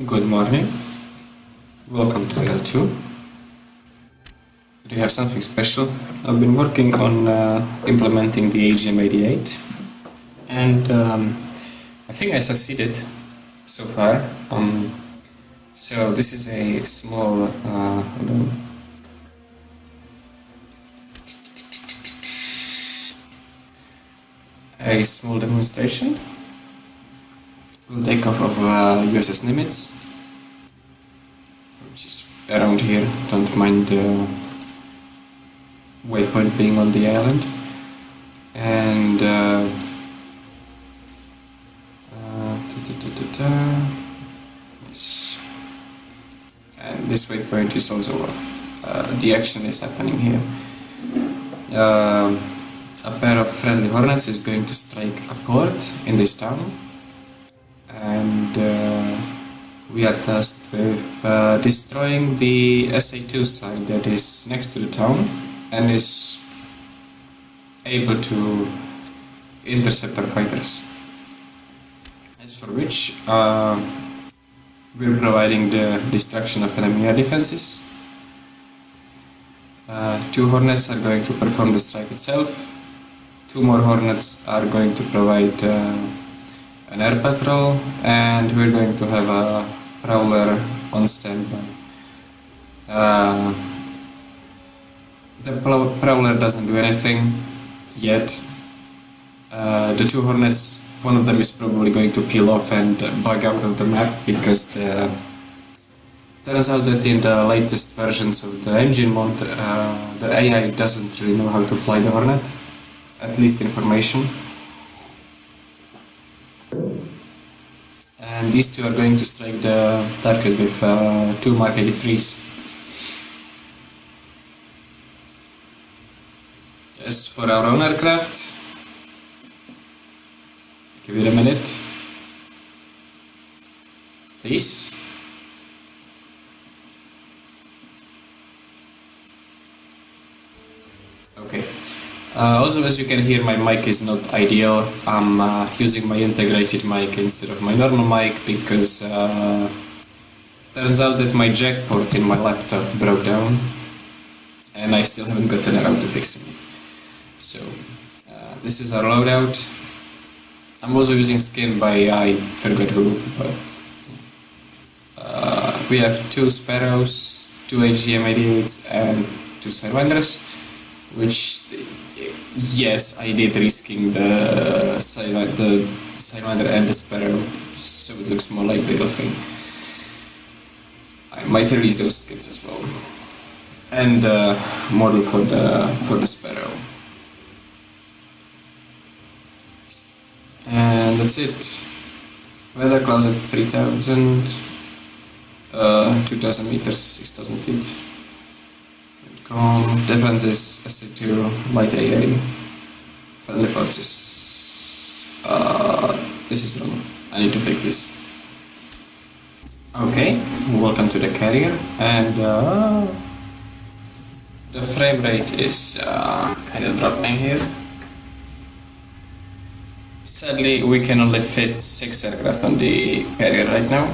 Good morning. Welcome to IL-2. Do you have something special? I've been working on implementing the AGM88 and I think I succeeded so far. So this is a small demonstration. We'll take off of USS Nimitz, which is around here. Don't mind the waypoint being on the island. And yes. And this waypoint is also off. The action is happening here. A pair of friendly hornets is going to strike a port in this town. And we are tasked with destroying the SA-2 site that is next to the town and is able to intercept our fighters. As for which we're providing the destruction of enemy air defenses. 2 hornets are going to perform the strike itself. 2 more hornets are going to provide an air patrol, and we're going to have a prowler on standby. The prowler doesn't do anything yet. The 2 hornets, one of them is probably going to peel off and bug out of the map because turns out that in the latest versions of the engine mod, the AI doesn't really know how to fly the hornet, at least in formation. And these 2 are going to strike the target with 2 Mark 83s. As for our own aircraft, give it a minute, please. Okay. Also, as you can hear, my mic is not ideal. I'm using my integrated mic instead of my normal mic because turns out that my jack port in my laptop broke down and I still haven't gotten around to fixing it. So this is our loadout. I'm also using skin by I forgot who, but we have 2 Sparrows, 2 AGM88s and 2 Sidewinders, which yes, I did risking the Sidewinder and the Sparrow, so it looks more like the real thing. I might release those skins as well, and model for the Sparrow. And that's it. Weather clouds at 3000, 2000 meters, 6000 feet. Defense is SA-2, light AA. Friendly fox is... this is wrong. I need to fix this. Okay, welcome to the carrier, and the frame rate is kind of dropping here. Sadly, we can only fit 6 aircraft on the carrier right now.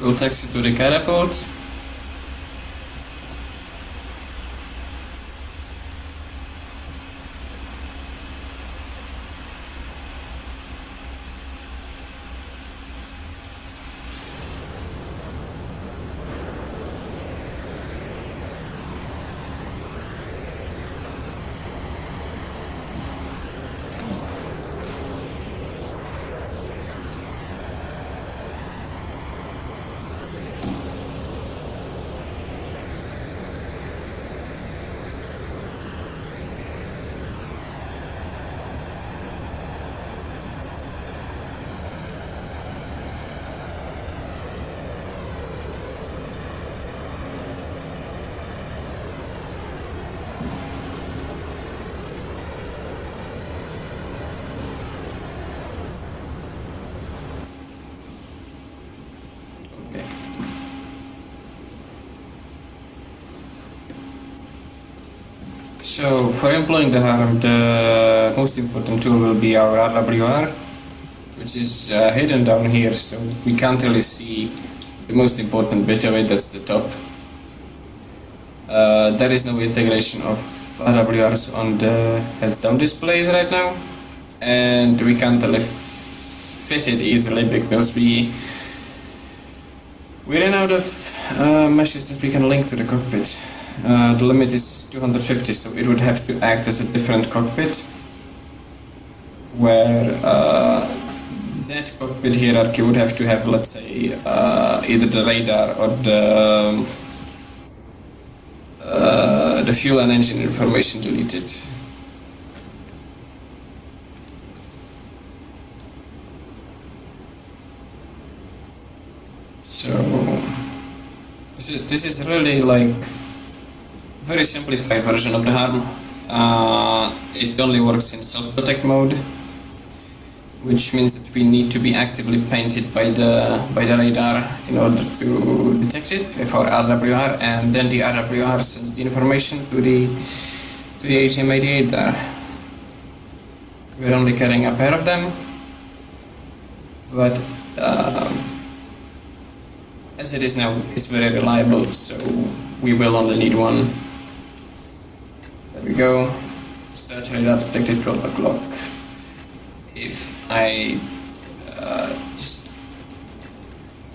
We'll taxi to the catapult. So for employing the harm, the most important tool will be our RWR, which is hidden down here, so we can't really see the most important bit of it, that's the top. There is no integration of RWRs on the heads down displays right now, and we can't really fit it easily because we ran out of meshes that we can link to the cockpit. The limit is 250, so it would have to act as a different cockpit, where that cockpit hierarchy would have to have, let's say, either the radar or the fuel and engine information deleted. So this is really like very simplified version of the harm. It only works in self-protect mode, which means that we need to be actively painted by the radar in order to detect it with our RWR, and then the RWR sends the information to the AGM-88 there. We're only carrying a pair of them, but as it is now, it's very reliable, so we will only need one. There we go. Search radar detected 12 o'clock. If I just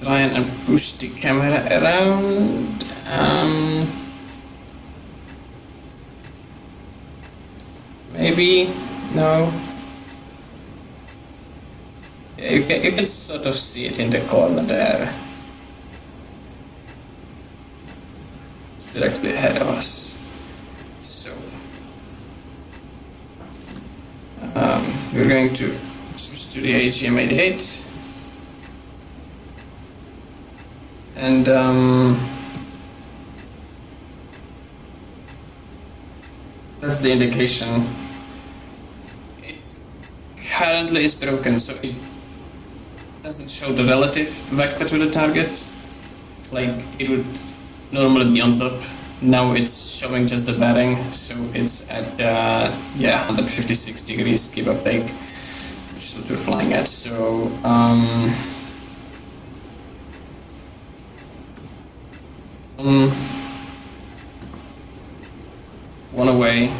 try and push the camera around, maybe, no. Yeah, you can sort of see it in the corner there. It's directly ahead of us. So we're going to switch to the AGM-88, and that's the indication. It currently is broken, so it doesn't show the relative vector to the target, like it would normally be on top. Now it's showing just the bearing, so it's at 156 degrees, give or take, which is what we're flying at. So one away,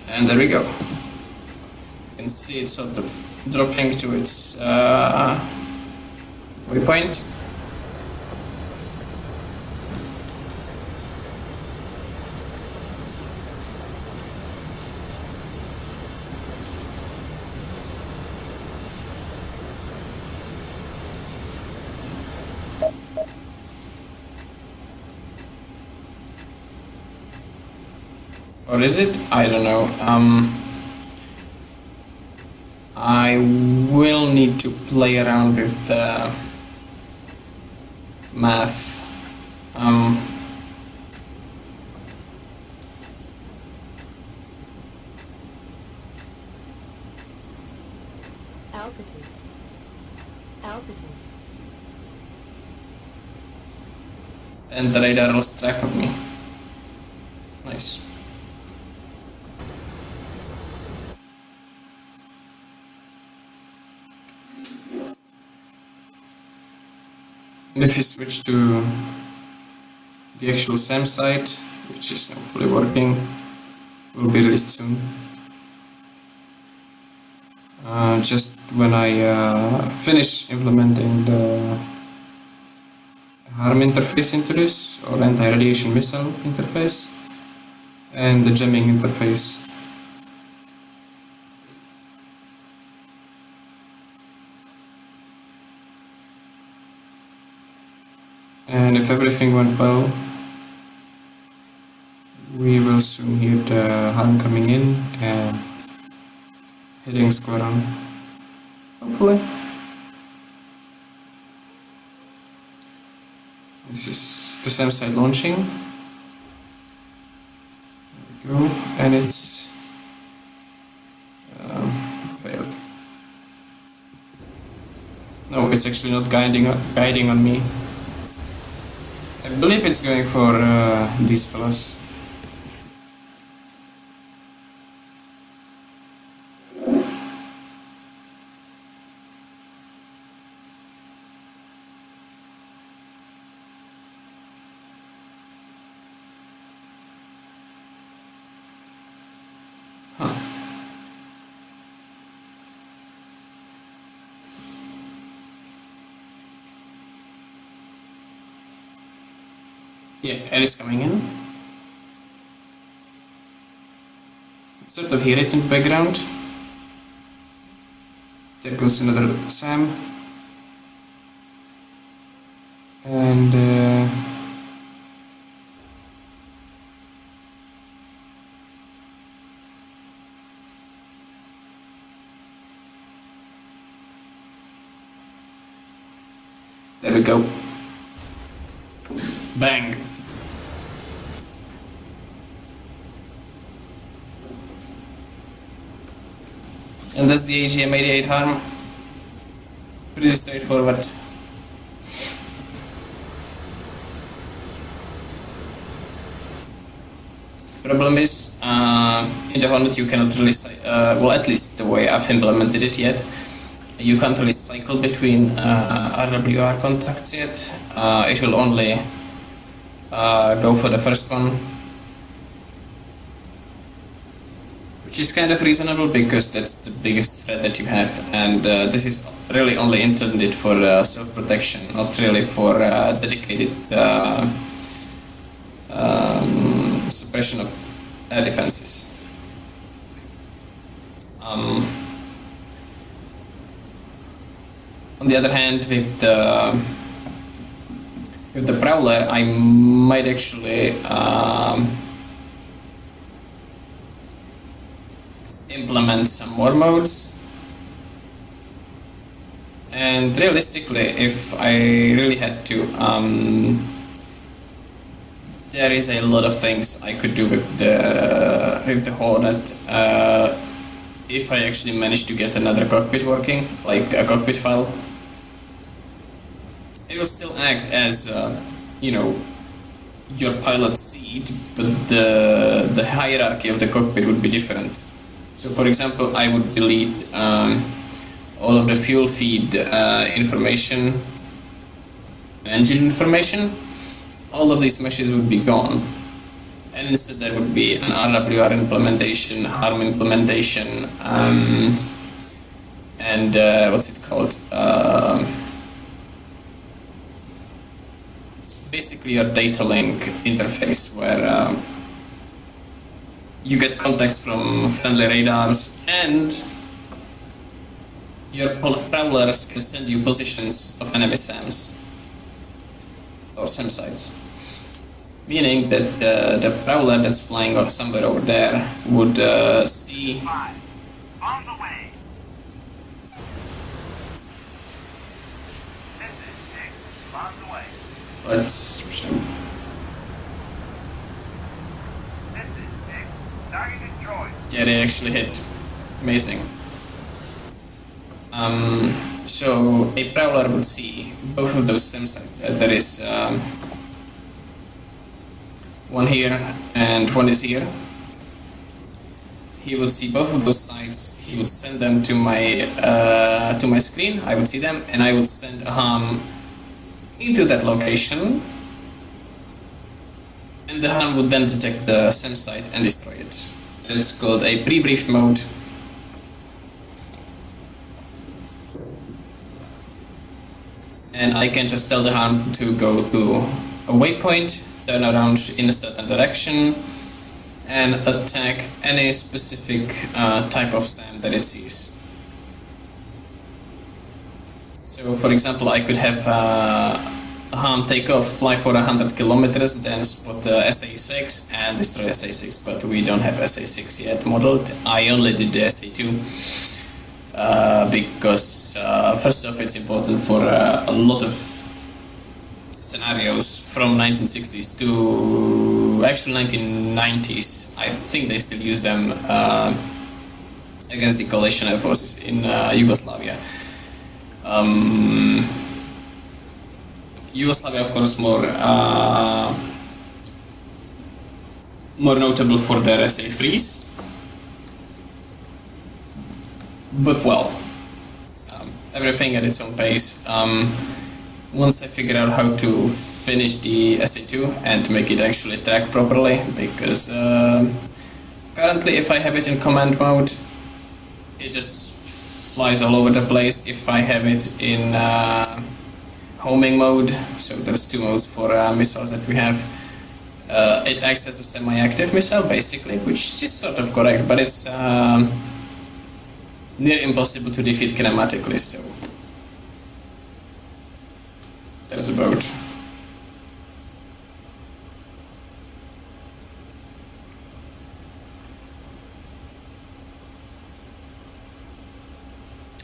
and there we go. You can see it sort of dropping to its waypoint. Or is it? I don't know. I will need to play around with the math. Altitude. And the radar lost track of me. Nice. And if you switch to the actual SAM site, which is now fully working, will be released soon. Just when I finish implementing the harm interface into this, or anti-radiation missile interface, and the jamming interface. And if everything went well, we will soon hear the harm coming in and hitting square on, hopefully. This is the SAM site launching. There we go, and it's failed. No, it's actually not guiding on me. I believe it's going for these fellas. Huh. Yeah, air is coming in. Sort of hear it in the background. There goes another SAM. And there we go. Bang. And that's the AGM-88 harm. Pretty straightforward. Problem is, in the Hornet you cannot really, well, at least the way I've implemented it yet, you can't really cycle between RWR contacts yet. It will only go for the first one, which is kind of reasonable because that's the biggest threat that you have, and this is really only intended for self-protection, not really for dedicated suppression of air defenses. On the other hand, with the Prowler, I might actually implement some more modes. And realistically, if I really had to, there is a lot of things I could do with the Hornet if I actually manage to get another cockpit working, like a cockpit file. It will still act as, you know, your pilot seat, but the hierarchy of the cockpit would be different. So, for example, I would delete all of the fuel feed information, engine information. All of these meshes would be gone, and instead there would be an RWR implementation, ARM implementation, and what's it called? It's basically your data link interface where you get contacts from friendly radars, and your prowlers can send you positions of enemy SAMs or SAM sites. Meaning that the prowler that's flying off somewhere over there would see. On the way. This is 6 on the way. Let's. This is 6. Target destroyed. Yeah, they actually hit. Amazing. So a prowler would see both of those SIM sites. There is one here and one is here. He would see both of those sites. He would send them to my screen. I would see them, and I would send a harm into that location, and the harm would then detect the SIM site and destroy it. That's called a pre-briefed mode. And I can just tell the harm to go to a waypoint, turn around in a certain direction, and attack any specific type of SAM that it sees. So, for example, I could have a harm take off, fly for 100 kilometers, then spot SA6 and destroy SA6, but we don't have SA6 yet modeled. I only did the SA2. Because first off, it's important for a lot of scenarios from 1960s to actually 1990s. I think they still use them against the coalition air forces in Yugoslavia. Yugoslavia, of course, more notable for their SA3s. But well, everything at its own pace. Once I figure out how to finish the SA2 and make it actually track properly, because currently if I have it in command mode, it just flies all over the place. If I have it in homing mode, so there's two modes for missiles that we have, it acts as a semi-active missile basically, which is sort of correct, but it's near impossible to defeat kinematically, so there's about.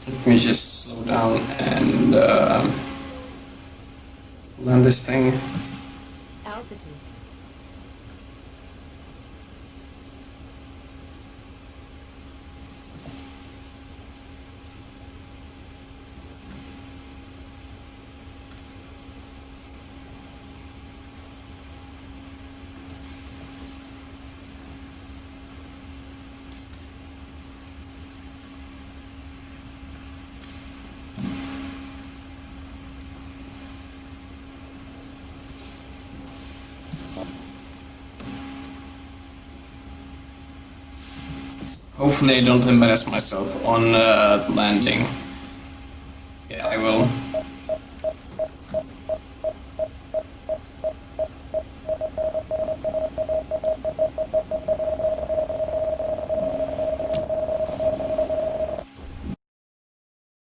Let me just slow down and land this thing. Altitude. Hopefully I don't embarrass myself on landing.